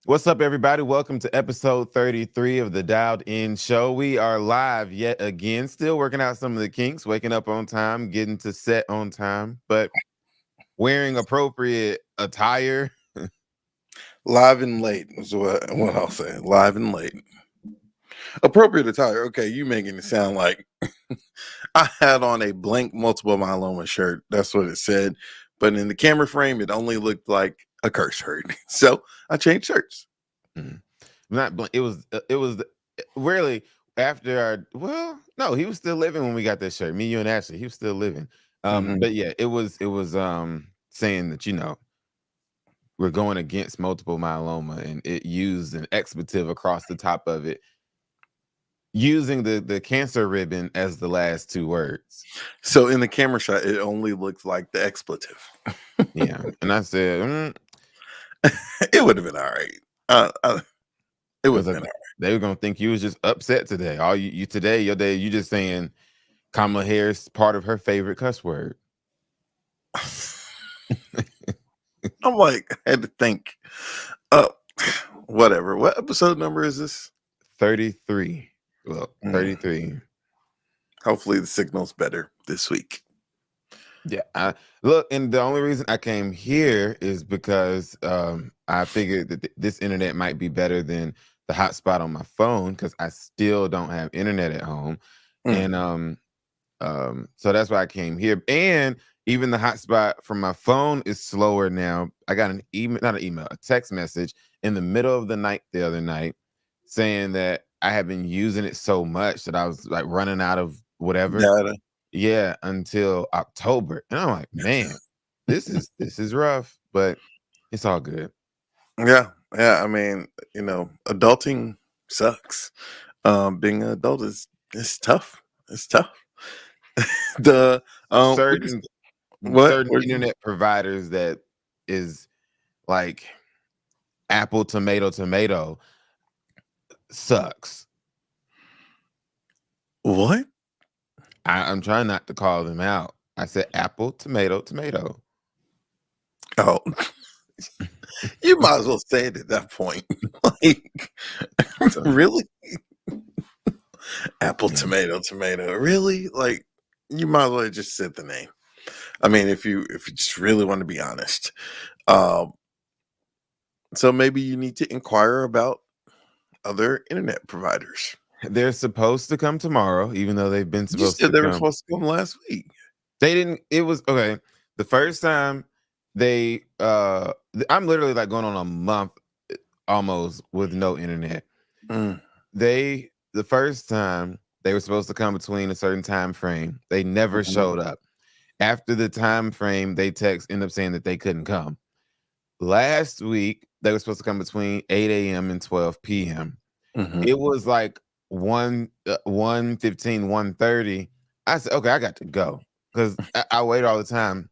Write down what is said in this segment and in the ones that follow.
What's up, everybody? Welcome to episode 33 of the Dialed In Show. We are live yet again, still working out some of the kinks, waking up on time, getting to set on time, but wearing appropriate attire. Live and late is what I'll say. Live and late. Appropriate attire. Okay, you making it sound like I had on a blank multiple myeloma shirt. That's what it said. But in the camera frame, it only looked like a curse shirt. So I changed shirts. Mhm. Not bl- it was really after our no, he was still living when we got this shirt. Me, you, and Ashley, he was still living. Mm-hmm. But yeah, it was saying that we're going against multiple myeloma, and it used an expletive across the top of it, using the cancer ribbon as the last two words. So in the camera shot, it only looked like the expletive. Yeah, and I said, It would have been all right. It I would was have like, been all they were gonna think you was just upset today. All you today, your day, you just saying Kamala Harris part of her favorite cuss word. right. I'm like, I had to think. Uh, whatever. What episode number is this? 33. Well, Mm. 33. Hopefully the signal's better this week. Yeah, I look, and the only reason I came here is because I figured that this internet might be better than the hotspot on my phone because I still don't have internet at home, Mm. and so that's why I came here. And even the hotspot from my phone is slower now. I got an email, not an email, a text message in the middle of the night the other night saying that I had been using it so much that I was like running out of whatever. Data. Yeah, until October. And I'm like, man, this is rough, but it's all good. Yeah. Yeah. I mean, adulting sucks. Being an adult is tough. It's tough. the what is Certain what? certain internet providers that is like Apple tomato sucks. What? I'm trying not to call them out. I said Apple tomato. Oh, you might as well say it at that point. Like, So really? Apple yeah. tomato. Really? Like, you might as well just said the name. I mean, if you just really want to be honest. Um, so maybe you need to inquire about other internet providers. They're supposed to come tomorrow, even though they've been You supposed said to they were come. supposed to come last week. They didn't. It was okay. The first time they I'm literally like going on a month almost with no internet. Mm, The first time they were supposed to come between a certain time frame. They never mhm, showed up. After the time frame, they end up saying that they couldn't come. Last week, they were supposed to come between 8 a.m. and 12 p.m. mhm, It was like 1:15, 1:30. I said, okay, I got to go. Because I wait all the time.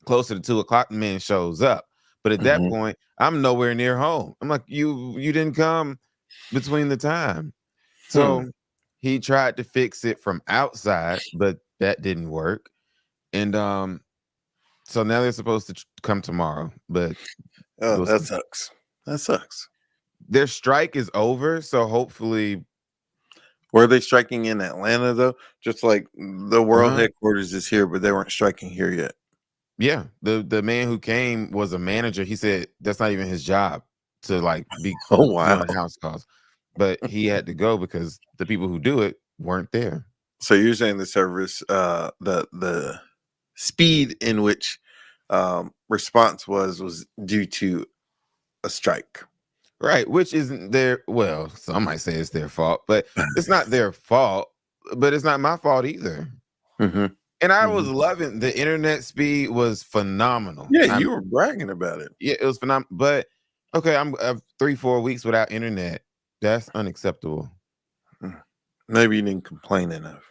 Closer to 2 o'clock, the man shows up. But at that mhm, point, I'm nowhere near home. I'm like, you didn't come between the time. hmm. So he tried to fix it from outside, but that didn't work. And so now they're supposed to come tomorrow, but Oh, we'll that see. sucks. That sucks. Their strike is over, so hopefully, Were they striking in Atlanta though? Just like the world uh-huh. headquarters is here, but they weren't striking here yet. Yeah, the man who came was a manager. He said that's not even his job to like be Oh wow! doing house calls, but he had to go because the people who do it weren't there. So you're saying the service, the speed in which response was due to a strike. Right, which isn't their well, some might say it's their fault, but it's not their fault, but it's not my fault either. Hmm. And I was Hmm. loving the internet speed was phenomenal. Yeah, I'm you were bragging about it. Yeah, it was phenomenal. But okay, I'm 3, 4 weeks without internet. That's unacceptable. Mm. Maybe you didn't complain enough.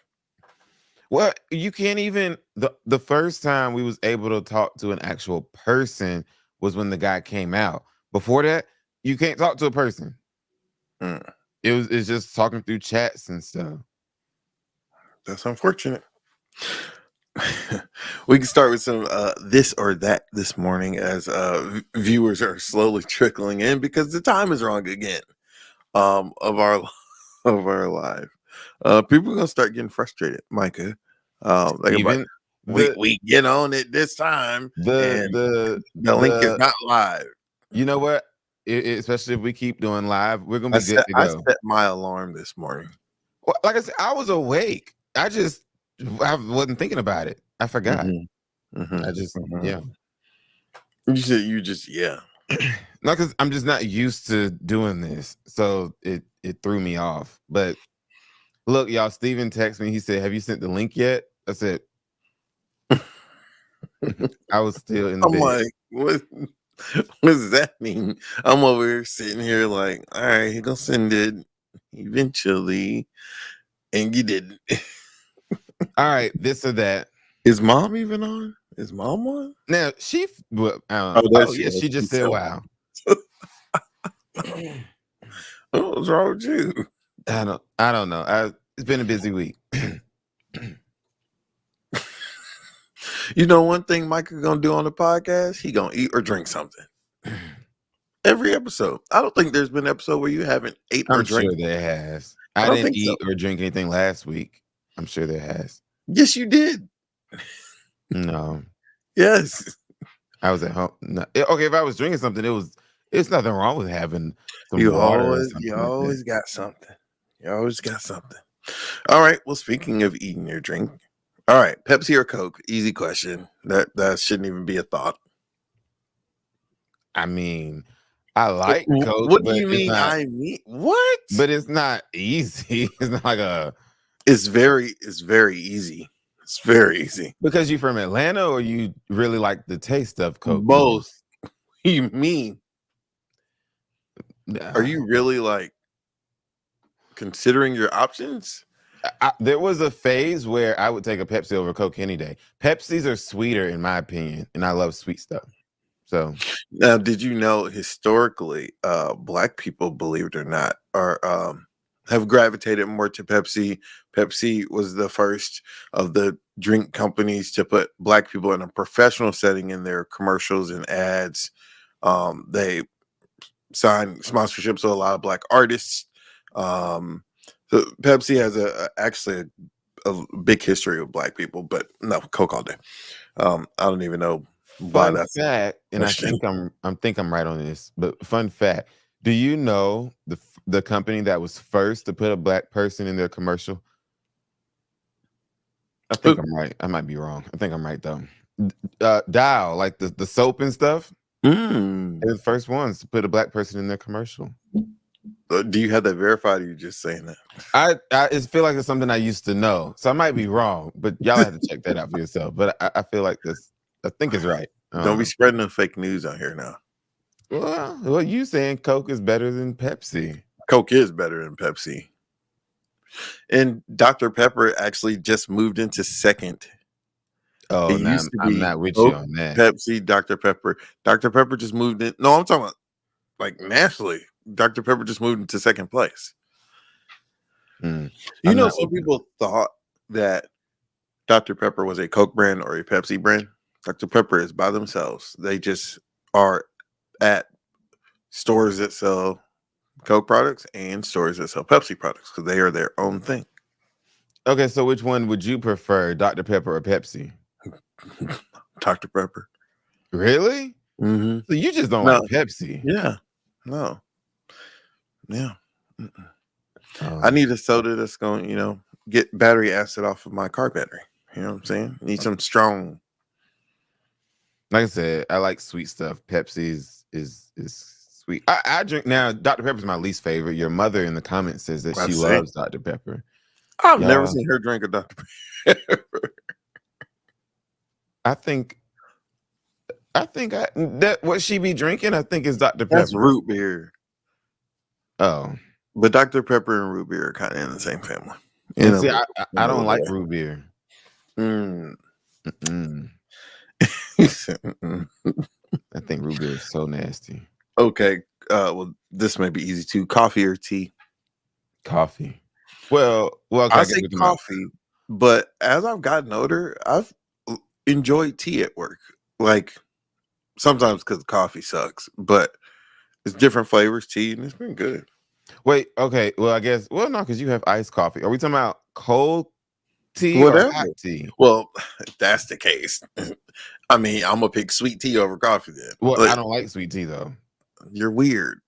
Well, you can't even the first time we was able to talk to an actual person was when the guy came out. Before that, you can't talk to a person. Mm. It's just talking through chats and stuff. That's unfortunate. We can start with some this or that this morning as viewers are slowly trickling in because the time is wrong again of our of our live. People are gonna start getting frustrated, Micah. Like about Even the we get on it this time the and the the link is the not live. you know what? Especially if we keep doing live, we're gonna I be good set to I go. set my alarm this morning. Well, like I said, I was awake. I wasn't thinking about it. I forgot. I just yeah. You just yeah. No, because I'm just not used to doing this, so it threw me off. But look, y'all, Steven texted me. He said, "Have you sent the link yet?" I said, "I was still in the I'm bed." like, what does that mean? I'm over here sitting here like, all right, he gonna send it eventually, and you didn't. All right, this or that. Is mom even on? Is mom on? Now well, Oh, there oh she yeah, is. she just said, "Wow." What's wrong with you? I don't know. It's been a busy week. You know one thing Micah gonna do on the podcast? He gonna eat or drink something. Every episode. I don't think there's been an episode where you haven't ate or I'm drank. sure there has. I I don't didn't think so. eat or drink anything last week. I'm sure there has. Yes, you did. No, Yes. I was at home. No. Okay, if I was drinking something, it's nothing wrong with having some You water or you something like that. always got something. You always got something. All right. Well, speaking of eating your drink, all right, Pepsi or Coke? Easy question. That shouldn't even be a thought. I mean, I like Coke, What do but you mean? I mean what? it's not easy. It's not like It's very easy. It's very easy. because you're from Atlanta or you really like the taste of Coke more? Both. You mean? Are you really like considering your options? There was a phase where I would take a Pepsi over Coke any day. Pepsis are sweeter, in my opinion, and I love sweet stuff. So Now, did you know historically, black people, believe it or not, are have gravitated more to Pepsi. Pepsi was the first of the drink companies to put black people in a professional setting in their commercials and ads. They signed sponsorships with a lot of black artists. So Pepsi has actually a big history of black people, but no, Coke all day. I don't even know why fun that's fact, and I think I'm right on this, but fun fact: do you know the company that was first to put a black person in their commercial? I think I'm right. I might be wrong. I think I'm right though. Dial, like the soap and stuff. They're the first ones to put a black person in their commercial. Do you have that verified? Or are you just saying that? I just feel like it's something I used to know, so I might be wrong, but y'all have to check that out for yourself. But I feel like this. I think it's right. Don't be spreading the fake news out here now. Well, you saying Coke is better than Pepsi? Coke is better than Pepsi. And Dr. Pepper actually just moved into second. Oh, no, I'm not with you on that. Pepsi, Dr. Pepper. Dr. Pepper just moved in. No, I'm talking about like nationally. Dr. Pepper just moved into second place. You know, some people thought that Dr. Pepper was a Coke brand or a Pepsi brand. Dr. Pepper is by themselves. They just are at stores that sell Coke products and stores that sell Pepsi products because they are their own thing. Okay, so which one would you prefer, Dr. Pepper or Pepsi? Dr. Pepper. Really? Mm-hmm. So you just don't like Pepsi? Yeah. No. Yeah. I need a soda that's going, get battery acid off of my car battery. You know what I'm saying? Need some strong. Like I said, I like sweet stuff. Pepsi is sweet. I drink now. Dr. Pepper is my least favorite. Your mother in the comments says that she loves Dr. Pepper. I've never seen her drink a Dr. Pepper. I think that what she be drinking, I think is Dr. Pepper. That's root beer. Oh. But Dr. Pepper and root beer are kind of in the same family. And see, I don't like root beer. I think root beer is so nasty. Okay. Well, this may be easy too. Coffee or tea? Coffee. Well, I say coffee, but as I've gotten older, I've enjoyed tea at work. Like sometimes because the coffee sucks, but it's different flavors tea, and it's been good. Wait, okay. Well, I guess. Well, no, because you have iced coffee. Are we talking about cold tea or Whatever. hot tea? Well, if that's the case. I mean, I'm gonna pick sweet tea over coffee then. Well, I Like, don't like sweet tea though. you're weird.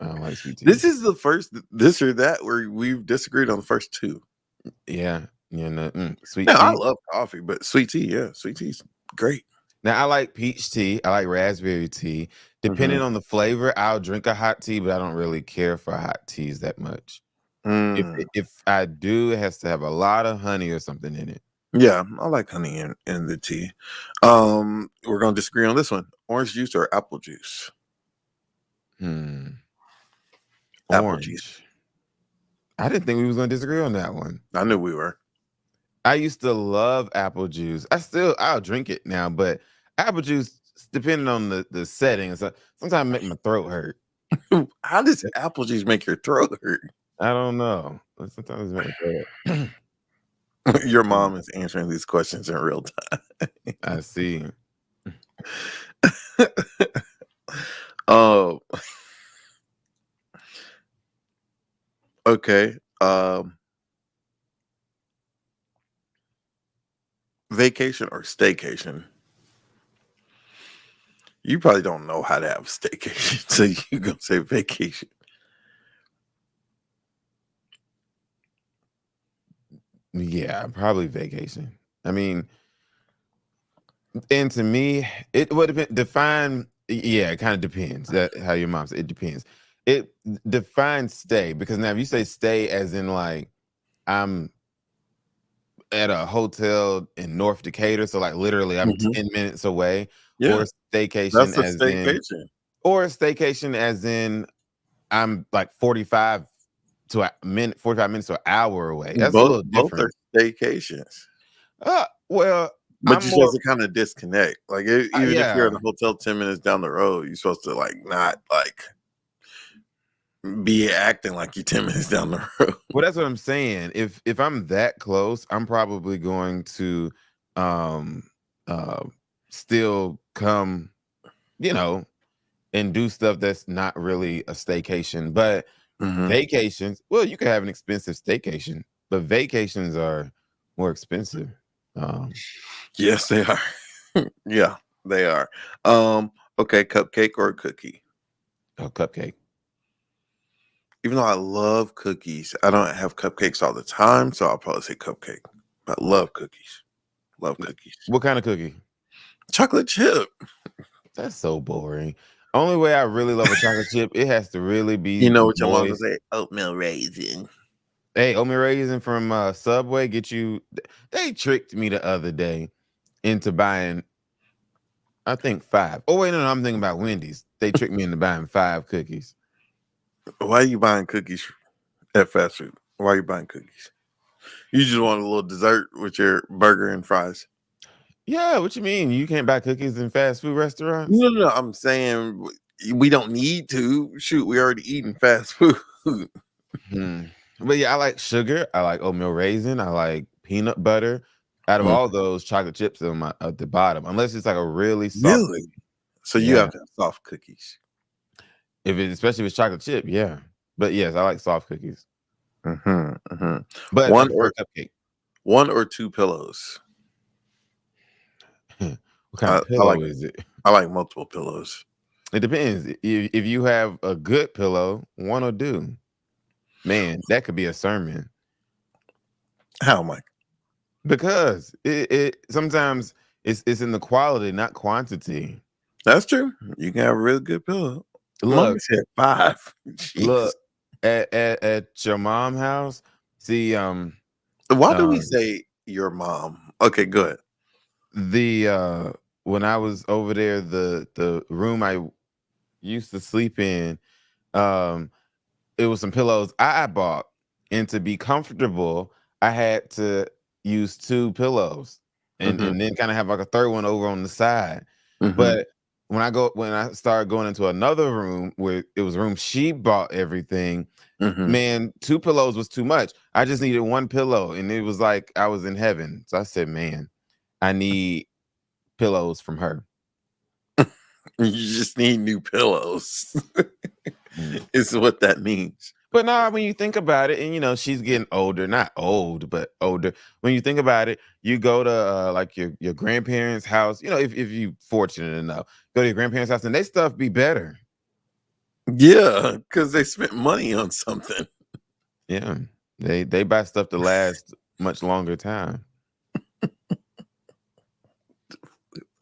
I don't like sweet tea. This is the first this or that where we've disagreed on the first two. Yeah, no, sweet Now, I tea. love coffee, but sweet tea, yeah, sweet tea's great. Now I like peach tea. I like raspberry tea. Depending Mhm. on the flavor, I'll drink a hot tea, but I don't really care for hot teas that much. Mm. If I do, it has to have a lot of honey or something in it. Yeah, I like honey in the tea. We're gonna disagree on this one: orange juice or apple juice. Hmm. Apple juice. Orange. I didn't think we was gonna disagree on that one. I knew we were. I used to love apple juice. I'll drink it now, but apple juice, depending on the setting, sometimes make my throat hurt. How does apple juice make your throat hurt? I don't know. But sometimes it make my throat hurt. Your mom is answering these questions in real time. I see. Oh, okay. Vacation or staycation? You probably don't know how to have a staycation, so you gonna say vacation. Yeah, probably vacation. I mean, and to me, it would have define. Yeah, it kind of depends. That how your mom said it depends. It defines stay because now if you say stay as in like I'm at a hotel in North Decatur, so like literally I'm Mhm. 10 minutes away, Yeah, or staycation that's a as in staycation. or staycation as in I'm like 45 to a minute, 45 minutes to an hour away. That's a little Both are different. staycations. Well, But I'm you're more supposed to kind of disconnect. Like even if you're yeah. at a hotel 10 minutes down the road, you're supposed to like not like be acting like you're 10 minutes down the road. Well, that's what I'm saying. If I'm that close, I'm probably going to um uh still come, you know, and do stuff that's not really a staycation. But Mhm. vacations, well, you can have an expensive staycation, but vacations are more expensive. Um Yes, they are. Yeah, they are. Okay, cupcake or cookie. a cupcake. Even though I love cookies, I don't have cupcakes all the time, so I'll probably say cupcake. But I love cookies. Love cookies. What kind of cookie? Chocolate chip. That's so boring. Only way I really love a chocolate chip, it has to really You be know what your mom would moist. say? Oatmeal raisin. Hey, oatmeal raisin from Subway get you. They tricked me the other day into buying, I think 5. Oh wait, no, I'm thinking about Wendy's. They tricked me into buying 5 cookies. Why are you buying cookies at fast food? Why are you buying cookies? You just want a little dessert with your burger and fries. Yeah, what you mean? You can't buy cookies in fast food restaurants? No. I'm saying we don't need to. Shoot, we already eating fast food. Hmm. But yeah, I like sugar. I like oatmeal raisin. I like peanut butter. Out of Mm, all those, chocolate chips are at the bottom, unless it's like a really soft really? cookie. So you Yeah, have to have soft cookies. especially if it's chocolate chip. Yeah, but yes, I like soft cookies. Mm-hmm. But I One prefer or cupcake. one or two pillows. What kind of I pillow is it? I like multiple pillows. It depends. If you have a good pillow, one will do. Man, that could be a sermon How, Mike? because it sometimes it's in the quality, not quantity. That's true. You can have a really good pillow. Mommy Look, said 5. Jeez. look at your mom house. See, Why do we uh, say your mom? Okay, good. when I was over there, the room I used to sleep in, um, it was some pillows I bought, and to be comfortable, I had to use 2 pillows, Mm-hmm. and then kind of have like a third one over on the side. Mm-hmm. But when I started going into another room where it was a room she bought everything, Mm-hmm. man, 2 pillows was too much. I just needed 1 pillow, and it was like I was in heaven. So I said, man, I need pillows from her. You just need new pillows. Mm. Is what that means. But nah, when you think about it, and she's getting older, not old, but older. When you think about it, you go to like your grandparents' house. If you fortunate enough, go to your grandparents' house, and they stuff be better. Yeah, because they spent money on something. Yeah, they buy stuff to last much longer time.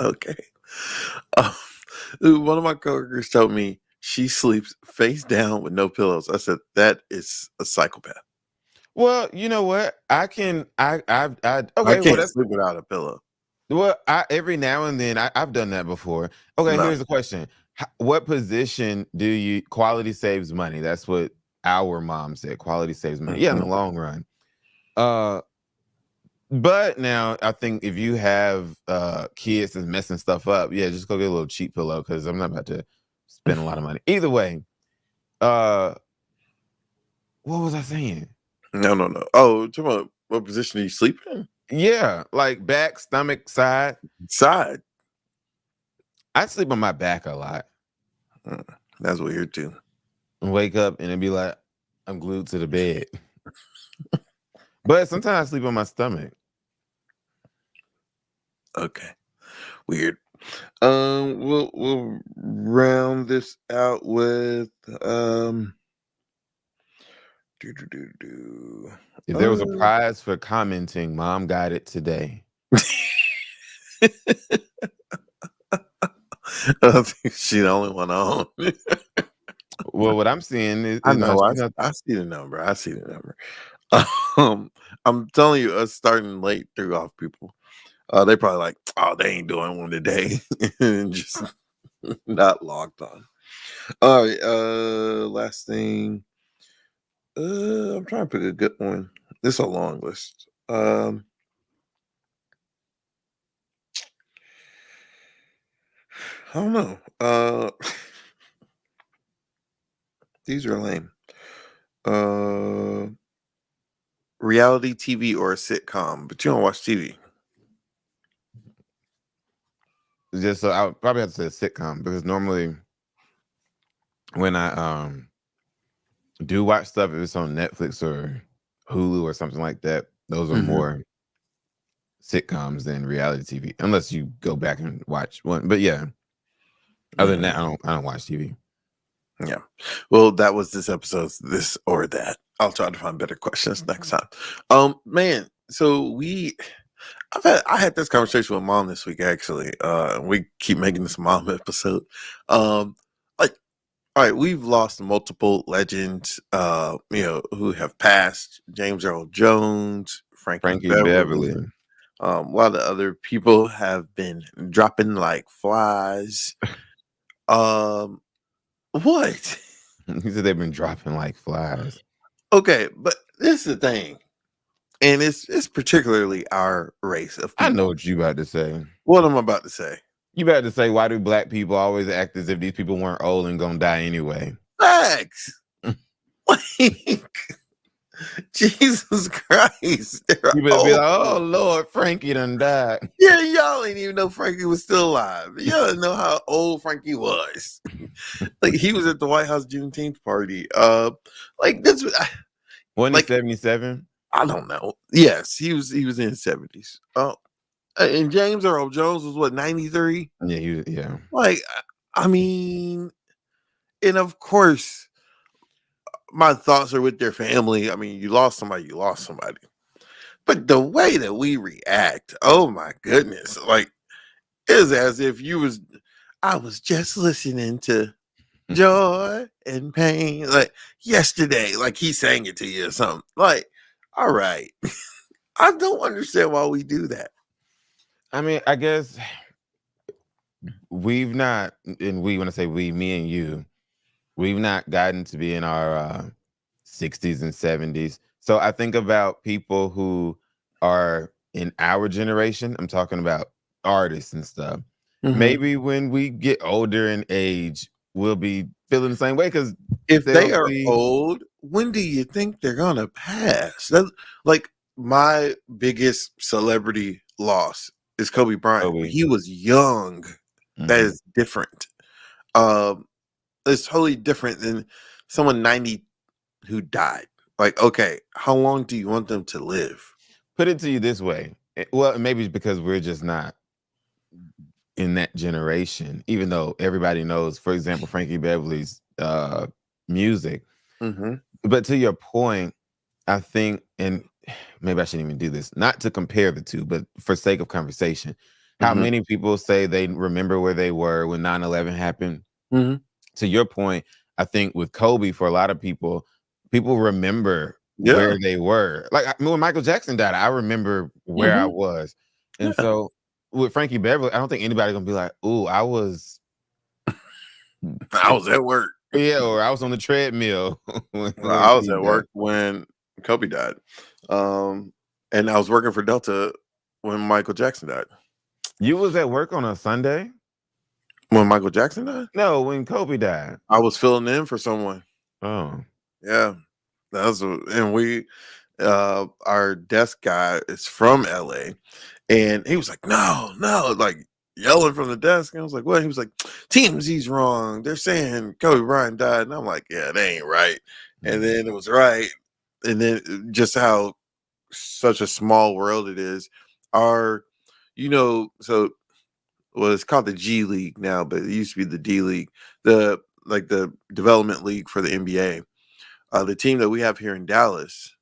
Okay. Um, one of my coworkers told me she sleeps face down with no pillows. I said that is a psychopath. Well, you know what? I can. I. I Okay. Well, can't that's sleep without a pillow. well. Every now and then I've done that before. Okay. No. Here's the question: what position do you quality saves money? That's what our mom said. Quality saves money. Yeah, in the Mhm. long run. But now I think if you have kids that's messing stuff up, yeah, just go get a little cheap pillow because I'm not about to spend a lot of money. Either way, uh, what was I saying? No. Oh, talking about what position do you sleep in? Yeah, like back, stomach, side. Side. I sleep on my back a lot. That's weird too. And wake up and it'd be like I'm glued to the bed. But sometimes I sleep on my stomach. Okay. Weird. We'll round this out with do do do do. If there was a prize for commenting, mom got it today. I think she the only one on. Well, what I'm seeing is, I know. she's not. I see the number. I see the number. I'm telling you, us starting late threw off people. They probably like, oh, they ain't doing one today, and just not logged on. All right. Last thing. I'm trying to pick a good one. This is a long list. I don't know. These are lame. Reality TV or a sitcom, but you don't watch TV. Just so I would probably have to say a sitcom because normally when I do watch stuff, if it's on Netflix or Hulu or something like that, those are Mhm. more sitcoms than reality TV, unless you go back and watch one. But yeah, other than that, I don't watch TV. Yeah. Well, that was this episode's this or that. I'll try to find better questions next time. Man, so I had this conversation with mom this week actually. We keep making this mom episode. Like, all right, we've lost multiple legends, who have passed. James Earl Jones, Frankie Beverly. Beverly. A lot of other people have been dropping like flies. What? He said they've been dropping like flies. Okay, but this is the thing, and it's particularly our race of I people. know what you about to say. What am I about to say? You about to say, why do black people always act as if these people weren't old and gonna die anyway? Facts. Like, Jesus Christ, they're You better old. be like, oh Lord, Frankie done died. Yeah, y'all ain't even know Frankie was still alive. Y'all didn't know how old Frankie was. Like, he was at the White House Juneteenth party. Like this. Wasn't Like, he 77? I don't know. Yes, he was in his 70s. Oh, and James Earl Jones was what, 93? Yeah, yeah. Like, I mean, and of course, my thoughts are with their family. I mean, you lost somebody. But the way that we react, oh my goodness, like it's as if I was just listening to Joy and Pain like yesterday, like he sang it to you or something. Like, all right, I don't understand why we do that. I mean, I guess we've not, and we, when I say we, me and you, we've not gotten to be in our 60s and 70s. So I think about people who are in our generation. I'm talking about artists and stuff. Mhm. Maybe when we get older in age, we'll be feeling the same way because If they are old, when do you think they're gonna pass? That, like, my biggest celebrity loss is Kobe Bryant. But Kobe. he was young. That Mhm. is different. It's totally different than someone 90 who died. Like, okay, how long do you want them to live? Put it to you this way. Well, maybe it's because we're just not in that generation, even though everybody knows, for example, Frankie Beverly's music. Mm-hmm. But to your point, I think, and maybe I shouldn't even do this, not to compare the two, but for sake of conversation, how Mm-hmm. many people say they remember where they were when 9/11 happened? Mm-hmm. To your point, I think with Kobe, for a lot of people, people remember Yeah. where they were. Like when Michael Jackson died, I remember where I Mm-hmm. was. And Yeah. so with Frankie Beverly, I don't think anybody's gonna be like, "Ooh, I was, I was at work. yeah," or "I was on the treadmill when I was he at died." work when Kobe died. Um, and I was working for Delta when Michael Jackson died. You was at work on a Sunday? When Michael Jackson died, No, when Kobe died. I was filling in for someone. Oh, Yeah. And we our desk guy is from LA, and he was like, no, like yelling from the desk. And I was like, what? He was like, TMZ's wrong. They're saying Kobe Bryant died. And I'm like, yeah, that ain't right. And then it was right. And then just how such a small world it is. Our, so well, it's called the G League now, but it used to be the D League, the development league for the NBA. The team that we have here in Dallas,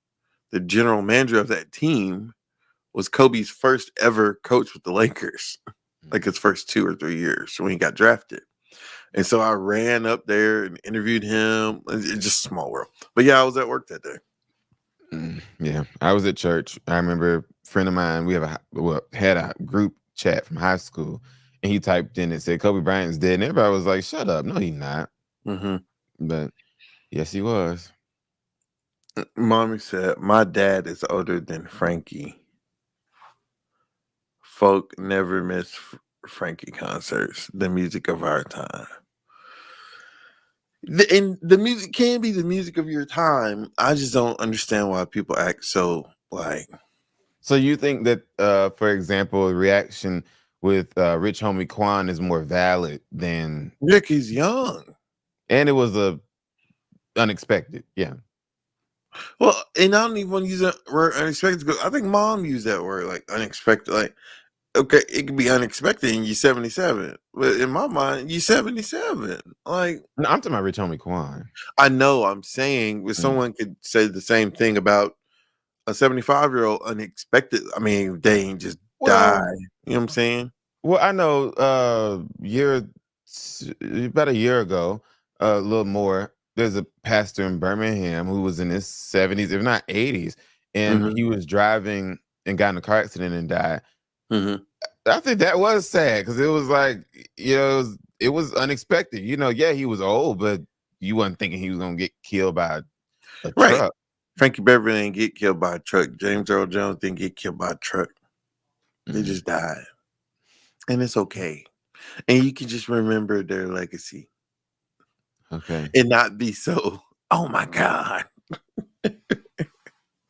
the general manager of that team was Kobe's first ever coach with the Lakers, like his first 2 or 3 years when he got drafted. And so I ran up there and interviewed him. It's just a small world. But yeah, I was at work that day. Yeah, I was at church. I remember a friend of mine, had a group chat from high school, and he typed in and said Kobe Bryant's dead, and everybody was like, "Shut up, no, he's not." Mm-hmm. But yes, he was. Mommy said, my dad is older than Frankie. Folk never miss Frankie concerts, the music of our time. And the music can be the music of your time. I just don't understand why people act so like. So you think that, for example, the reaction with Rich Homie Quan is more valid than, Rick is young. and it was unexpected, yeah. Well, and I don't even want to use that word unexpected because I think mom used that word like unexpected. Like, okay, it could be unexpected and you're 77, but in my mind, you're 77. Like, No, I'm talking about Rich Homie Quan. I know I'm saying, but someone could say the same thing about a 75-year-old unexpected. I mean, they ain't just die. Well, You know what I'm saying? well, I know about a year ago, a little more, there's a pastor in Birmingham who was in his 70s, if not 80s, and Mm-hmm. he was driving and got in a car accident and died. Mm-hmm. I think that was sad because it was like, it was unexpected. Yeah, he was old, but you wasn't thinking he was gonna get killed by a Right. truck. Frankie Beverly didn't get killed by a truck. James Earl Jones didn't get killed by a truck. They Mhm. just died. And it's okay. And you can just remember their legacy Okay. and not be so, oh my God.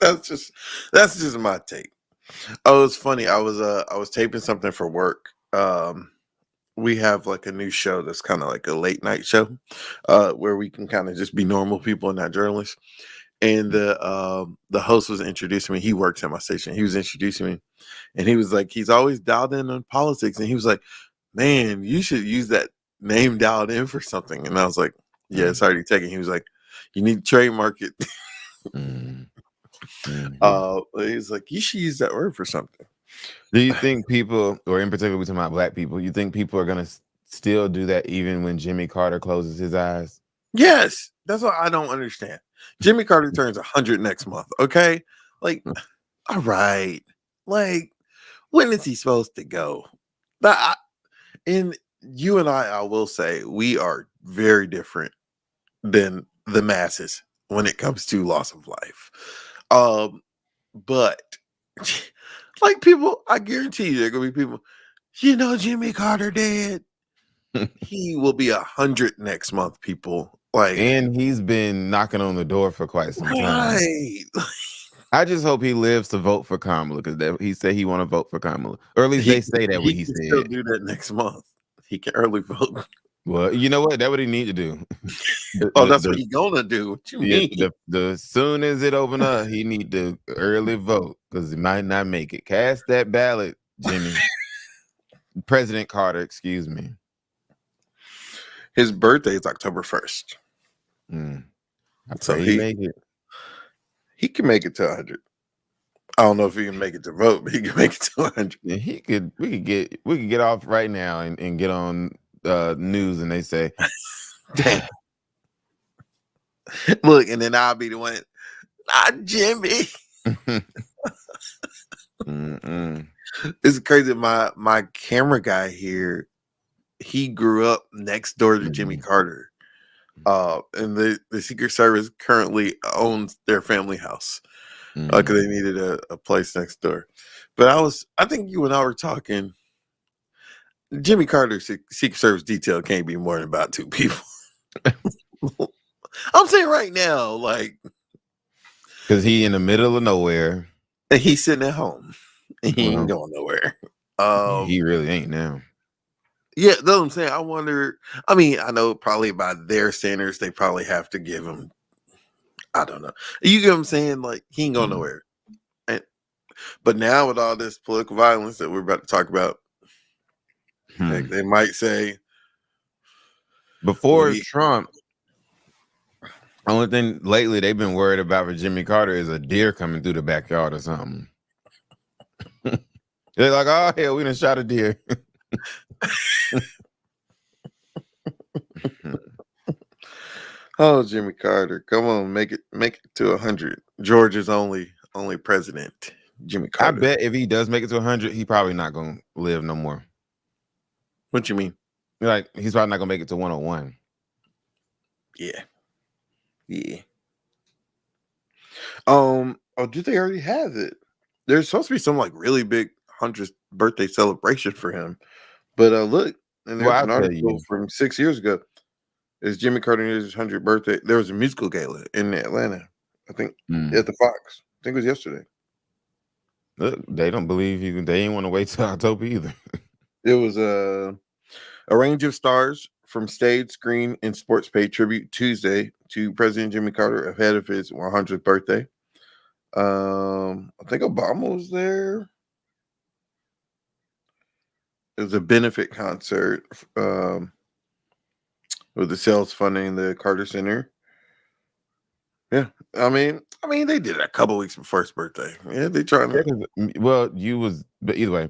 That's just my take. Oh, it's funny. I was taping something for work. We have like a new show that's kind of like a late night show, where we can kind of just be normal people and not journalists. And the host was introducing me. He works at my station. He was introducing me, and he was like, he's always dialed in on politics, and he was like, man, you should use that name dialed in for something. And I was like, yeah, it's already taken. He was like, you need to trademark it. Mhm. Mhm. He was like, you should use that word for something. Do you think people, or in particular, we talking about black people, you think people are gonna still do that even when Jimmy Carter closes his eyes? Yes, that's what I don't understand. Jimmy Carter turns 100 next month. Okay, like, all right, like, when is he supposed to go? And you and I will say, we are very different than the masses when it comes to loss of life. But like people, I guarantee you, there are gonna be people. Jimmy Carter dead. He will be 100 next month. People like, And he's been knocking on the door for quite some time. right? I just hope he lives to vote for Kamala because he said he want to vote for Kamala, or at least He they say that what he he can still said. do that next month. He can early vote. Well, you know what? That what he need to do. Oh, that's what he gonna do. What you Yeah, mean? the soon as it open up, he need to early vote because he might not make it. Cast that ballot, Jimmy. President Carter, excuse me. His birthday is October 1st. I So pray he make it. he can make it to 100. I don't know if he can make it to vote, but he can make it to 100. Yeah, we could get off right now and get on news and they say, Damn. Look, and then I'll be the one, not Jimmy. It's crazy. My camera guy here, he grew up next door to Jimmy Carter. And the Secret Service currently owns their family house because they needed a place next door. But I think you and I were talking. Jimmy Carter's Secret Service detail can't be more than about 2 people. I'm saying right now, like, because he in the middle of nowhere, and he's sitting at home. And he ain't going nowhere. He really ain't now. Yeah, that's what I'm saying. I wonder. I mean, I know probably by their standards, they probably have to give him. I don't know. You get what I'm saying? Like, he ain't going nowhere. But now with all this political violence that we're about to talk about, they might say before Trump. Only thing lately they've been worried about for Jimmy Carter is a deer coming through the backyard or something. They're like, oh hell, we done shot a deer. Oh, Jimmy Carter, come on, make it to 100. Georgia's only president, Jimmy Carter. I bet if he does make it to 100, he probably not gonna live no more. What you mean? Like, he's probably not gonna make it to 101. Yeah. Oh, do they already have it? There's supposed to be some like really big 100th birthday celebration for him. But look, and there's an article from 6 years ago. It's Jimmy Carter's 100th birthday. There was a musical gala in Atlanta, I think, at the Fox. I think it was yesterday. Look, they don't believe you. They ain't want to wait till October either. It was a range of stars from stage, screen, and sports paid tribute Tuesday to President Jimmy Carter ahead of his 100th birthday. I think Obama was there. It was a benefit concert with the sales funding the Carter Center. Yeah, I mean, they did it a couple weeks before his birthday. Yeah, they trying to. Well, but either way,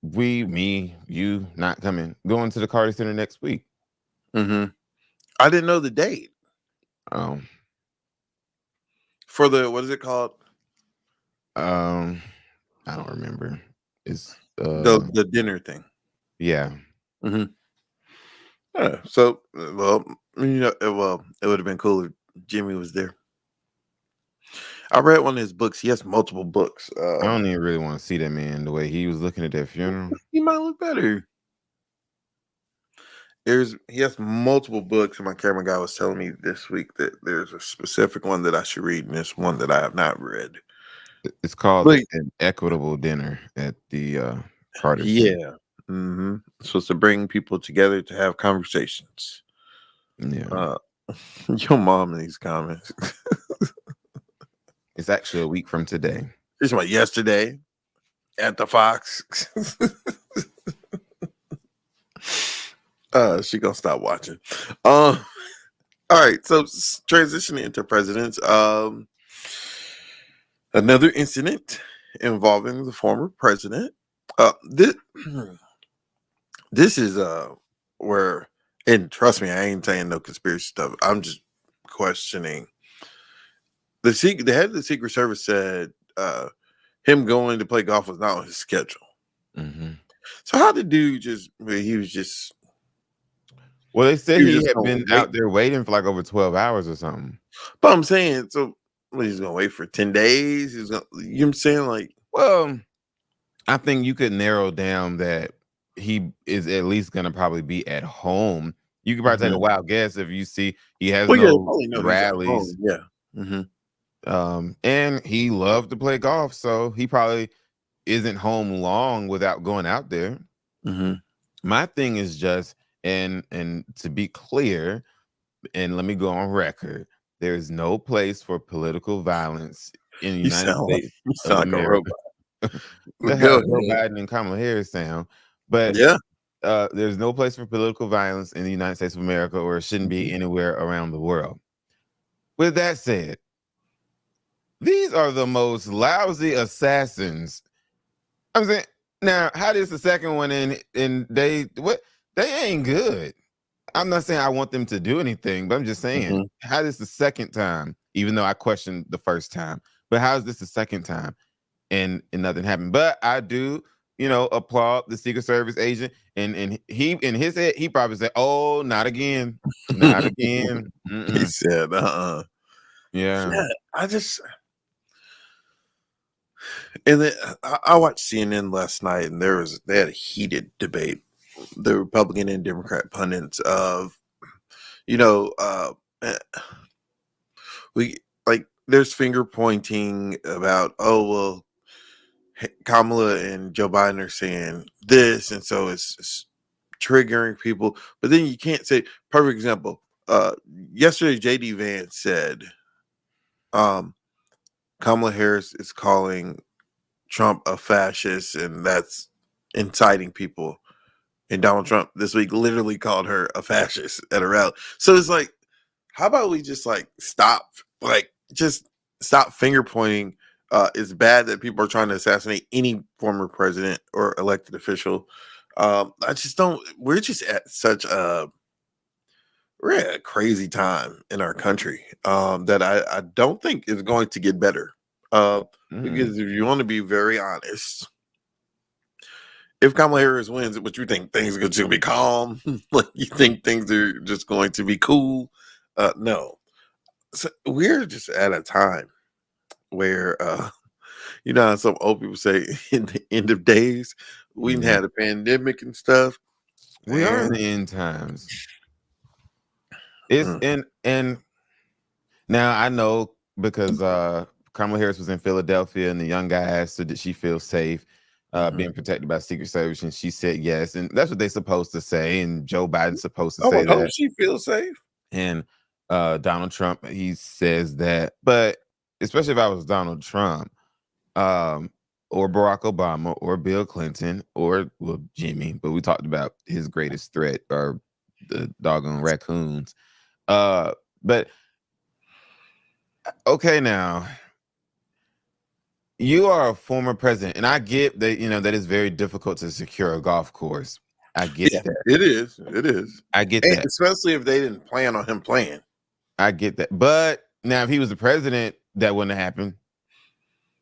me, you not coming, going to the Carter Center next week. I didn't know the date. Oh, for the what is it called? I don't remember. It's the dinner thing. Yeah. Yeah. So, well, it would have been cool if Jimmy was there. I read one of his books. He has multiple books. I don't even really want to see that man the way he was looking at that funeral. He might look better. He has multiple books, and my camera guy was telling me this week that there's a specific one that I should read, and this one that I have not read. It's called An Equitable Dinner at the Carter Center. Yeah. Supposed to bring people together to have conversations. Yeah. Your mom in these comments. It's actually a week from today. It's like yesterday at the Fox. She gonna stop watching. All right, so transitioning into presidents. Another incident involving the former president. This is where, and trust me, I ain't saying no conspiracy stuff. I'm just questioning. The head of the Secret Service said him going to play golf was not on his schedule. So how did dude he was just? Well, they said he had been out there waiting for like over 12 hours or something. But I'm saying, so he's gonna wait for 10 days. He's gonna, you know what I'm saying? Like, well, I think you could narrow down that he is at least gonna probably be at home. You could probably take a wild guess if you see he has no rallies. Yeah. And he loved to play golf, so he probably isn't home long without going out there. Mm-hmm. My thing is just, and to be clear, and let me go on record, there is no place for political violence in the United States You of sound like a America. robot. The Go hell Joe ahead. Biden and Kamala Harris sound, but Yeah. there's no place for political violence in the United States of America, or it shouldn't be anywhere around the world. With that said, these are the most lousy assassins. I'm saying, now, how does the second one in? And they ain't good. I'm not saying I want them to do anything, but I'm just saying, Mm-hmm. how is the second time, even though I questioned the first time, but how is this the second time and nothing happened? But I do, applaud the Secret Service agent, and he, in his head, he probably said, "Oh, not again, not again." He Mm-mm. said, Yeah. Yeah, and then I watched CNN last night, and they had a heated debate, the Republican and Democrat pundits of, you know, eh, we like there's finger pointing about, oh well, Kamala and Joe Biden are saying this, and so it's triggering people. But then you can't say, perfect example. Yesterday, JD Vance said, um, Kamala Harris is calling Trump a fascist, and that's inciting people. And Donald Trump this week literally called her a fascist at a rally. So it's like, how about we just just stop finger pointing? It's bad that people are trying to assassinate any former president or elected official. I just don't. We're just at we're at a crazy time in our country that I don't think is going to get better. Mm. Because if you want to be very honest, if Kamala Harris wins, what you think things are going to be calm? Like you think things are just going to be cool? No. So we're just at a time where how some old people say in the end of days, we Yeah. had a pandemic and stuff. We are in And the end times. It's mm, and now I know because Kamala Harris was in Philadelphia and the young guy asked her did she feel safe mhm. being protected by Secret Service, and she said yes, and that's what they're supposed to say, and Joe Biden's supposed to I say would hope that, she feels safe. and Donald Trump, he says that. But especially if I was Donald Trump, um, or Barack Obama or Bill Clinton or, well, Jimmy, but we talked about his greatest threat or the doggone raccoons. But okay, now you are a former president, and I get that that is very difficult to secure a golf course. I get Yeah, that. it is. It is. I get And that. especially if they didn't plan on him playing. I get that. But now, if he was the president, that wouldn't have happened.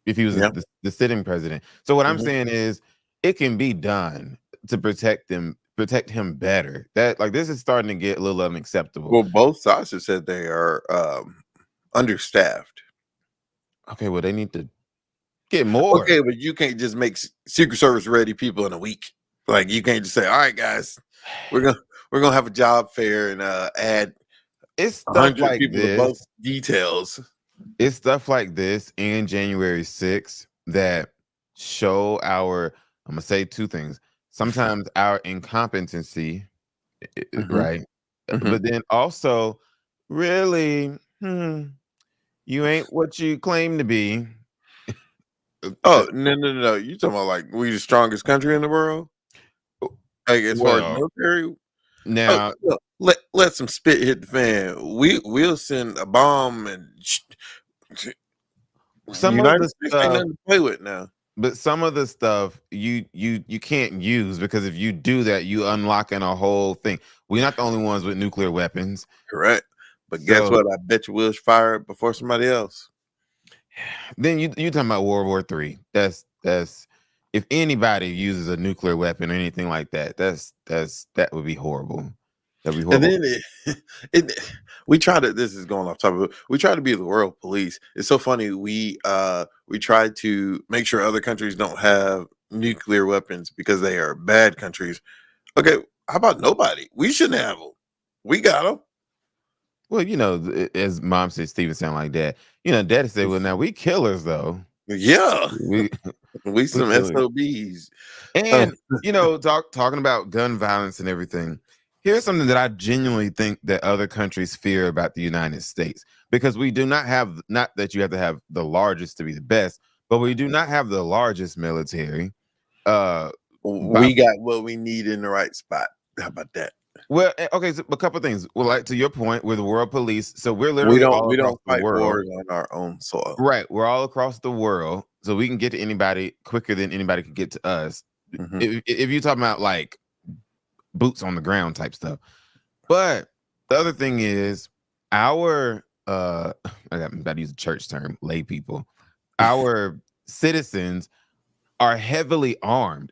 If he was Yeah. the sitting president. So what I'm Mhm. saying is, it can be done to protect him better. That, like, this is starting to get a little unacceptable. Well, both sides have said they are understaffed. Okay, well, they need to get more. Okay, but you can't just make Secret Service ready people in a week. Like you can't just say, "All right, guys, we're gonna we're gonna have a job fair and add It's stuff 100 like people to both this. details." It's stuff like this and January 6th that show our, I'm gonna say two things. Sometimes our incompetency, Mhm, right? mhm. But then also, really, you ain't what you claim to be. Oh no! You talking about like we the strongest country in the world? Like as far as Well, military? Oh, now look, let some spit hit the fan. We'll send a bomb and some of United the States ain't stuff, nothing to play with now. but some of the stuff you can't use, because if you do that, you unlocking a whole thing. We're not the only ones with nuclear weapons. Correct. But guess So what? I bet you we'll fire it before somebody else. then you talking about World War III. That's if anybody uses a nuclear weapon or anything like that, that would be horrible. That'd be And horrible. then we try to. This is going off topic. We try to be the world police. It's so funny. We try to make sure other countries don't have nuclear weapons because they are bad countries. Okay, how about nobody? We shouldn't have them. We got them. Well, as mom said, Steven sound like dad. Daddy said, "Well, now we killers though. Yeah, We we we some killers." SOBs. Uh, And talking about gun violence and everything. Here's something that I genuinely think that other countries fear about the United States, because we do not have, not that you have to have the largest to be the best, but we do not have the largest military. Uh, by we got what we need in the right spot. How about that? Well, okay, so a couple of things. Well, like to your point, we're the world police, so we're We literally don't all we across don't the fight world. wars on our own soil. Right, we're all across the world, so we can get to anybody quicker than anybody can get to us. Mhm. If you're talking about like boots on the ground type stuff. But the other thing is our I'm about to use a church term, lay people. Our citizens are heavily armed,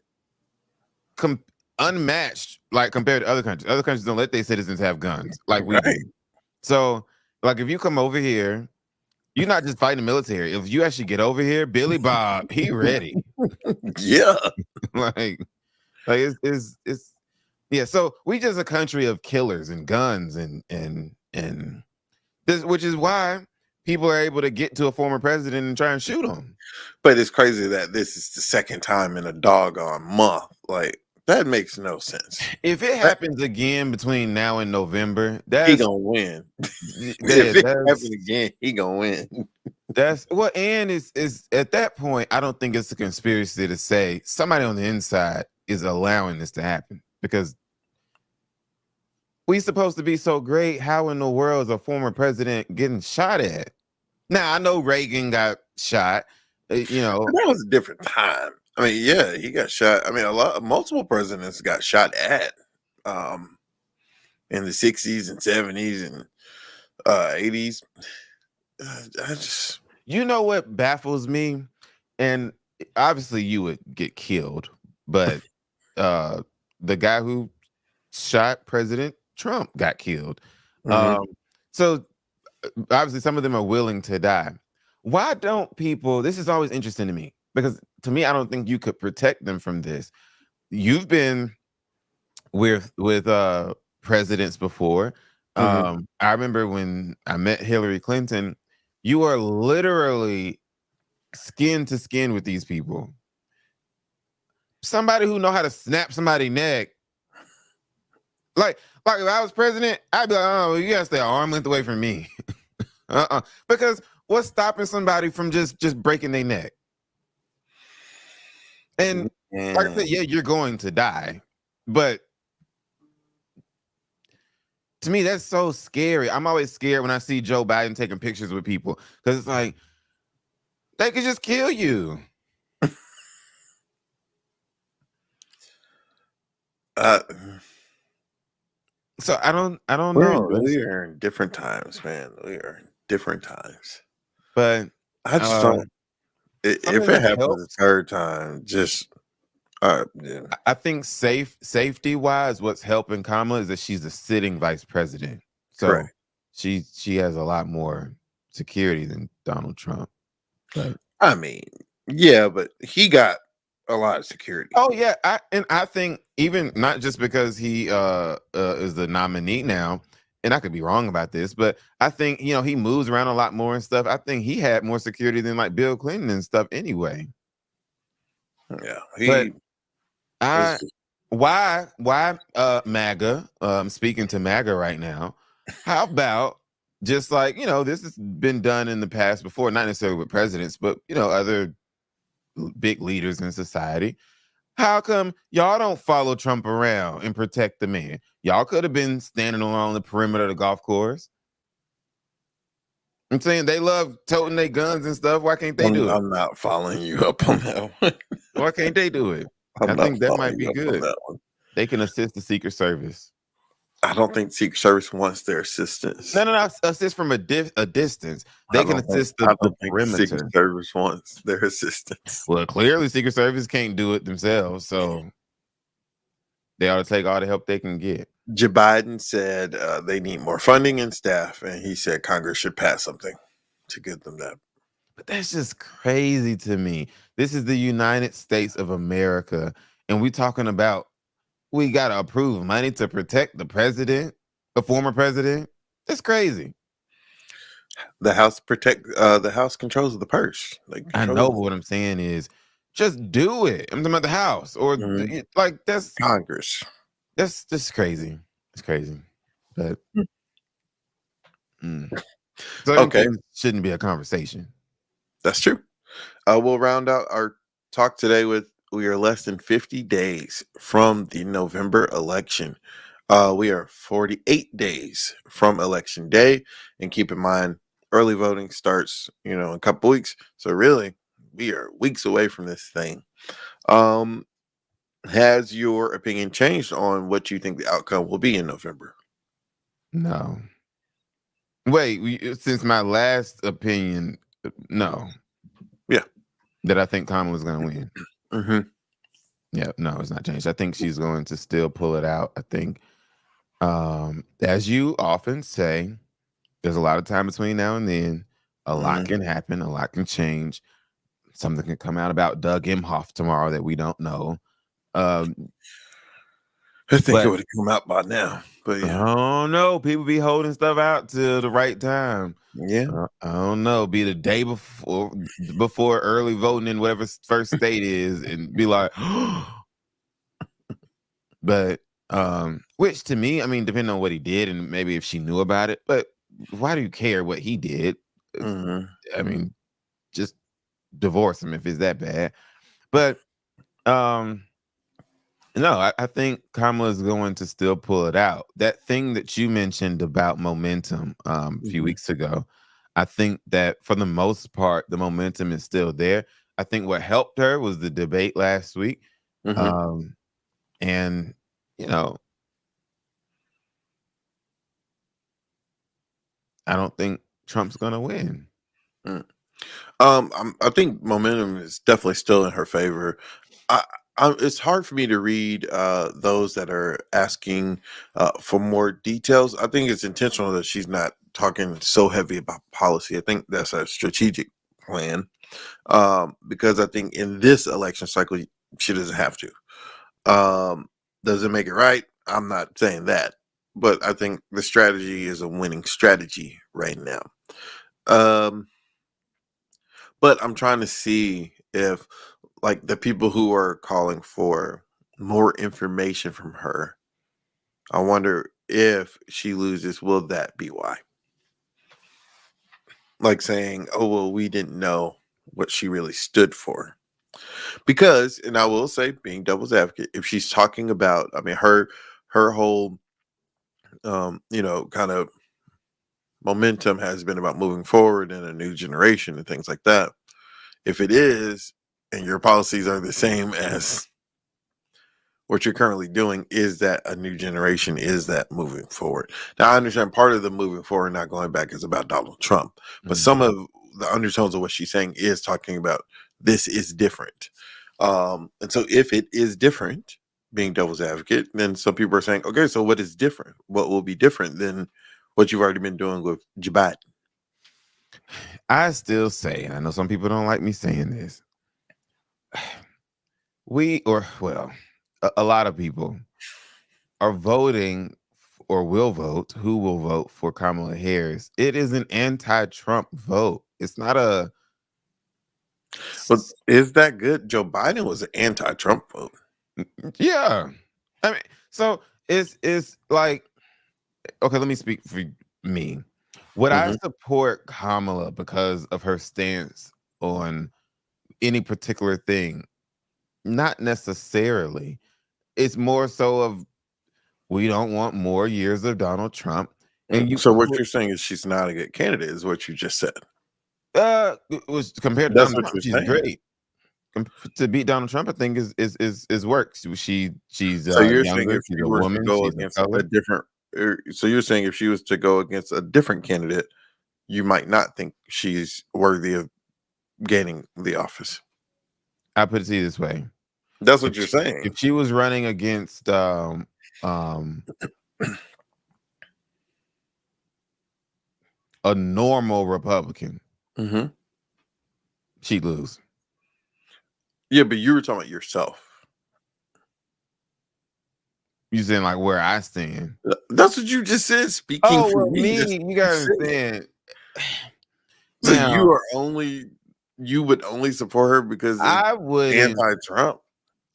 unmatched, like compared to other countries. Other countries don't let their citizens have guns like we do. Right. So, like, if you come over here, you're not just fighting the military. If you actually get over here, Billy Bob, he ready. Yeah. like, it's yeah. So we just a country of killers and guns and this, which is why people are able to get to a former president and try and shoot him. But it's crazy that this is the second time in a doggone month. Like, that makes no sense. If it happens again between now and November, He that's gonna win. yeah, If it that's happens again, he gonna win. That's well, and is at that point, I don't think it's a conspiracy to say somebody on the inside is allowing this to happen, because we supposed to be so great. How in the world is a former president getting shot at? Now I know Reagan got shot. But that was a different time. I mean, yeah, he got shot. I mean, multiple presidents got shot at in the 60s and 70s and 80s. I just You know what baffles me, and obviously you would get killed, but the guy who shot President Trump got killed. Mhm. So obviously some of them are willing to die. Why don't people? This is always interesting to me, because to me, I don't think you could protect them from this. You've been with presidents before. Mhm. I remember when I met Hillary Clinton, you are literally skin to skin with these people. Somebody who know how to snap somebody's neck. Like if I was president, I'd be like, oh, you gotta stay an arm length away from me. Because what's stopping somebody from just breaking their neck? And like I said, yeah, you're going to die. But to me, that's so scary. I'm always scared when I see Joe Biden taking pictures with people, because it's like they could just kill you. So I don't know. We are in different times, man. We are in different times. But I just don't. If something it that happens helps, a third time, just yeah. I think safety wise, what's helping Kamala is that she's a sitting vice president. So Correct. she has a lot more security than Donald Trump. But I mean, yeah, but he got a lot of security. oh yeah, I think even not just because he is the nominee now, and I could be wrong about this, but I think he moves around a lot more and stuff. I think he had more security than like Bill Clinton and stuff anyway. Yeah, But is- why MAGA? Speaking to MAGA right now, how about just like this has been done in the past before, not necessarily with presidents, but other big leaders in society. How come y'all don't follow Trump around and protect the man? Y'all could have been standing along the perimeter of the golf course. I'm saying they love toting their guns and stuff. Why can't they do it? I'm not following you up on that one. Why can't they do it? I'm I not think that following might be you up on good. that one. They can assist the Secret Service. I don't think Secret Service wants their assistance. No. Assist from a distance. They can assist I the don't think the perimeter. Secret Service wants their assistance. Well, clearly Secret Service can't do it themselves, so they ought to take all the help they can get. Joe Biden said they need more funding and staff, and he said Congress should pass something to give them that. But that's just crazy to me. This is the United States of America, and we talking about we got to approve money to protect the president, the former president. That's crazy. The House controls the purse. Like I know, but controls what I'm saying is, just do it. I'm talking about the house, or like Congress. that's just crazy. It's crazy, but mm. certain Okay, things shouldn't be a conversation. that's true. We'll round out our talk today with we are less than 50 days from the November election. We are 48 days from election day. And keep in mind, early voting starts, in a couple weeks. So really, we are weeks away from this thing. Um, has your opinion changed on what you think the outcome will be in November? No, wait. Since my last opinion, no, Yeah. that I think Kamala's going to win. Hmm. Yeah, no, it's not changed. I think she's going to still pull it out. I think, as you often say, there's a lot of time between now and then. A lot Hmm. can happen. A lot can change. Something can come out about Doug Emhoff tomorrow that we don't know. Um, I think it but would have come out by now. But I yeah. don't know. People be holding stuff out till the right time. Yeah. I don't know. Be the day before early voting in whatever first state is, and be like, but which to me, I mean, depending on what he did, and maybe if she knew about it, but why do you care what he did? Hmm. I mean, just divorce him if it's that bad. But um no, I think Kamala's going to still pull it out. That thing that you mentioned about momentum a few Hmm. weeks ago, I think that for the most part, the momentum is still there. I think what helped her was the debate last week. Hmm. Um, and, you know, I don't think Trump's going to win. I think momentum is definitely still in her favor. I, it's hard for me to read those that are asking for more details. I think it's intentional that she's not talking so heavy about policy. I think that's a strategic plan because I think in this election cycle she doesn't have to. Does it make it right? I'm not saying that, but I think the strategy is a winning strategy right now. Um, but I'm trying to see if like the people who are calling for more information from her, I wonder if she loses, will that be why? Like saying, oh, well, we didn't know what she really stood for. Because, and I will say, being devil's advocate, if she's talking about, I mean, her whole kind of momentum has been about moving forward in a new generation and things like that. If it is, and your policies are the same as what you're currently doing, is that a new generation, is that moving forward. Now I understand part of the moving forward, not going back, is about Donald Trump, but some Mhm. of the undertones of what she's saying is talking about this is different. And so if it is different, being devil's advocate, then some people are saying, okay, so what is different? What will be different than what you've already been doing with Jabat? I still say, and I know some people don't like me saying this, a lot of people are voting or will vote, who will vote for Kamala Harris. It is an anti-Trump vote. It's not a But is that good? Joe Biden was an anti-Trump vote. yeah. I mean, so it's like, okay, let me speak for me. Would I Hmm. support Kamala because of her stance on any particular thing? Not necessarily. It's more so of we don't want more years of Donald Trump. And you So what you're saying is she's not a good candidate, is what you just said. it was compared to That's Donald what Trump, you're she's saying. great. To beat Donald Trump, I think is work. She's So you're saying younger. if She's she a were to woman. go She's a against a color. different, so you're saying if she was to go against a different candidate, you might not think she's worthy of gaining the office. I put it to you this way: That's if what you're saying. if she was running against um a normal Republican, Hmm. she'd lose. Yeah, but you were talking about yourself. You saying like where I stand? That's what you just said. Speaking Oh for well, me, me. that's You what you gotta said. understand. So Now, you would only support her because it's I wouldn't. anti-Trump.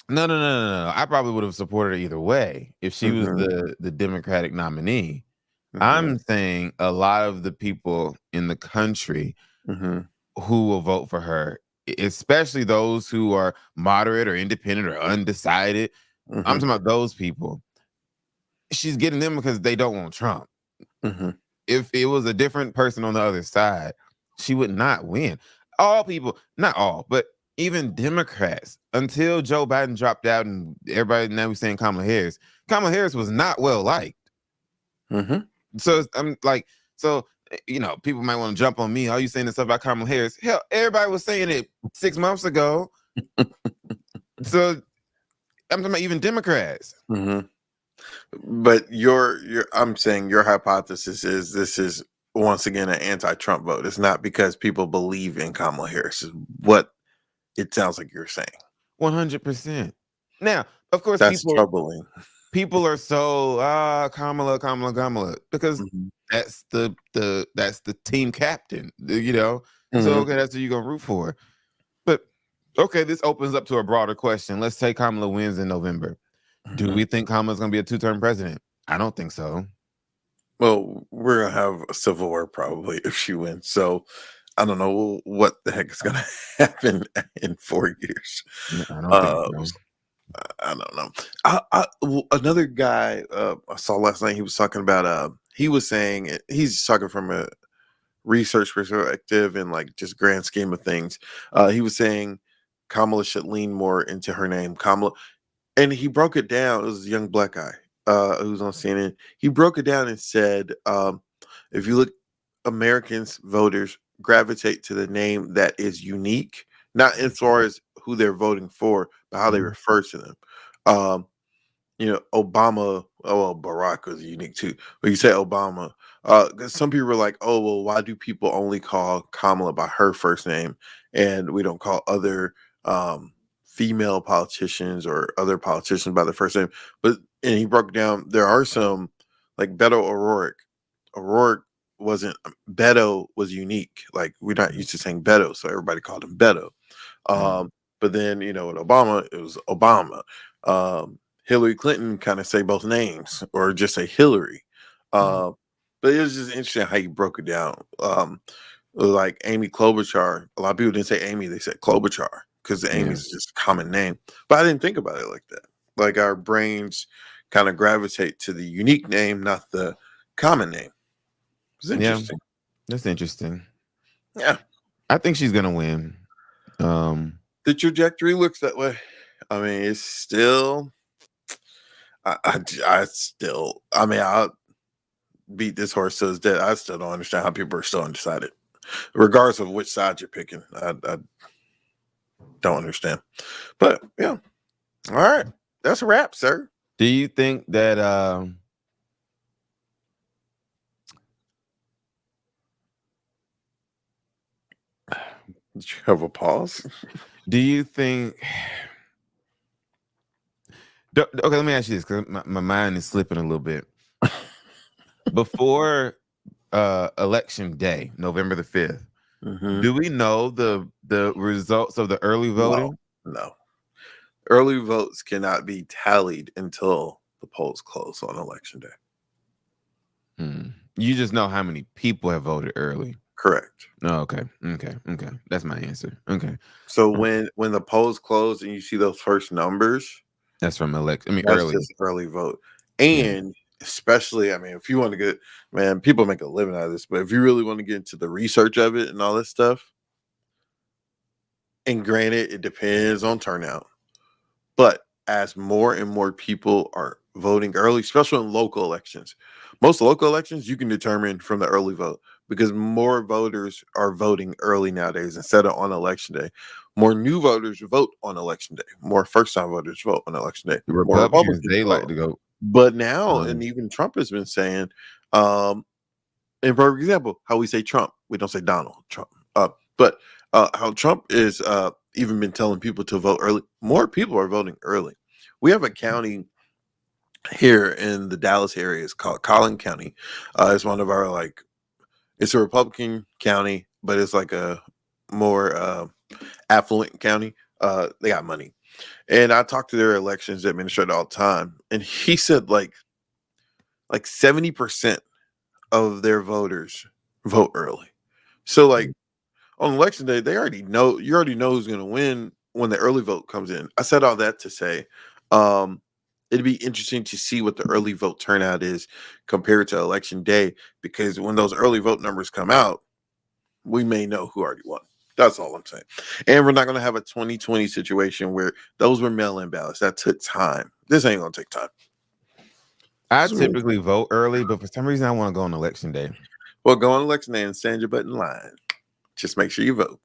No. I probably would have supported her either way if she was Mm-hmm, the Democratic nominee. mm-hmm, I'm saying a lot of the people in the country mm-hmm, who will vote for her, especially those who are moderate or independent or undecided. I'm mm-hmm, talking about those people. She's getting them because they don't want Trump. mm-hmm, If it was a different person on the other side, she would not win. All people, not all, but even Democrats, until Joe Biden dropped out and everybody now was saying Kamala Harris. Kamala Harris was not well liked. mm-hmm. So I'm like, so people might want to jump on me. Are you saying this stuff about Kamala Harris? Hell, everybody was saying it 6 months ago. So I'm talking about even Democrats. Mm-hmm. But I'm saying your hypothesis is this is once again an anti-Trump vote. It's not because people believe in Kamala Harris. Is what it sounds like you're saying. 100%. Now, of course, That's troubling. people are so Kamala because Mm-hmm. that's the team captain, So Mm-hmm. okay, that's who you're gonna root for. But okay, this opens up to a broader question. Let's say Kamala wins in November. Do Mm-hmm. we think Kamala's gonna be a two-term president? I don't think so. Well, we're gonna have a civil war probably if she wins. So I don't know what the heck is gonna happen in 4 years. I don't think Uh, so. I don't know. Another guy I saw last night. He was talking about. He was saying he's talking from a research perspective and like just grand scheme of things. He was saying Kamala should lean more into her name, Kamala, and he broke it down. It was a young black guy who was on CNN. He broke it down and said, if you look, Americans voters gravitate to the name that is unique, not as far as who they're voting for, but how they Mhm. refer to them. Um, Obama, oh, well, Barack was unique too. But you say Obama, 'cause some people were like, oh, well, why do people only call Kamala by her first name and we don't call other female politicians or other politicians by their first name? And he broke down, there are some like Beto O'Rourke. O'Rourke wasn't, Beto was unique. Like we're not used to saying Beto, so everybody called him Beto. Mhm. But then, with Obama, it was Obama. Hillary Clinton kind of say both names or just say Hillary. Mhm. Uh, but it was just interesting how you broke it down. Like Amy Klobuchar, a lot of people didn't say Amy, they said Klobuchar because Yeah. Amy's just a common name. But I didn't think about it like that. Like our brains kind of gravitate to the unique name, not the common name. It's Yeah. interesting. That's interesting. Yeah. I think she's gonna win. Um, The trajectory looks that way. I mean, it's still, I still, I mean, I'll beat this horse to his death. I still don't understand how people are still undecided, regardless of which side you're picking. I don't understand. But yeah, all right, that's a wrap, sir. do you think that Did you have a pause? do you think okay, let me ask you this because my mind is slipping a little bit. Before election day, November the 5th, Mm-hmm. do we know the results of the early No, voting? no. Early votes cannot be tallied until the polls close on election day. You just know how many people have voted early. Correct. Oh, okay. That's my answer. Okay. So when the polls close and you see those first numbers, That's from that's early. just early vote. Yeah. And especially, I mean, if you want to get, man, people make a living out of this, but if you really want to get into the research of it and all this stuff, and granted, it depends on turnout, but as more and more people are voting early, especially in local elections, most local elections you can determine from the early vote because more voters are voting early nowadays instead of on election day. More new voters vote on election day. More first time voters vote on election day. The More Republicans, Republicans they like vote. to go. But now, and Um, even Trump has been saying, um, and for example, how we say Trump, we don't say Donald Trump. But how Trump is even been telling people to vote early. More people are voting early. We have a county here in the Dallas area. It's called Collin County. It's one of our it's a Republican county, but it's like a more affluent county. They got money, and I talk to their elections administrator all the time, and he said like 70% of their voters vote early. So like on election day, you already know who's going to win when the early vote comes in. I said all that to say, um, it'd be interesting to see what the early vote turnout is compared to election day, because when those early vote numbers come out, we may know who already won. That's all I'm saying. And we're not going to have a 2020 situation where those were mail-in ballots. That took time. This ain't going to take time. I typically vote early, but for some reason I want to go on election day. Well, go on election day and stand your butt in line. Just make sure you vote.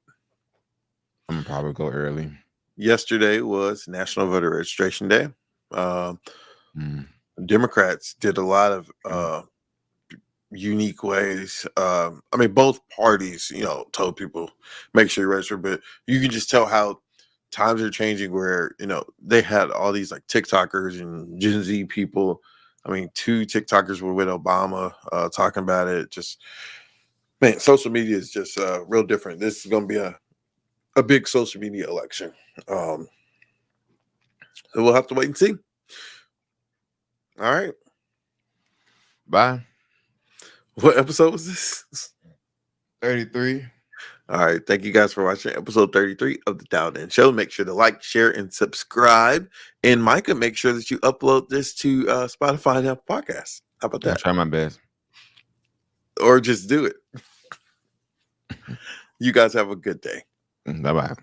I'm gonna probably go early. Yesterday was National Voter Registration Day. Democrats did a lot of unique ways. I mean, both parties, told people make sure you register, but you can just tell how times are changing. Where they had all these like TikTokers and Gen Z people. I mean, 2 TikTokers were with Obama talking about it. Just man, social media is just real different. This is going to be a big social media election. So we'll have to wait and see. All right. Bye. What episode was this? 33. All right. Thank you guys for watching episode 33 of the Dialed In Show. Make sure to like, share, and subscribe. And Micah, make sure that you upload this to Spotify and Apple Podcasts. How about that? I'll try my best. Or just do it. You guys have a good day. Bye-bye.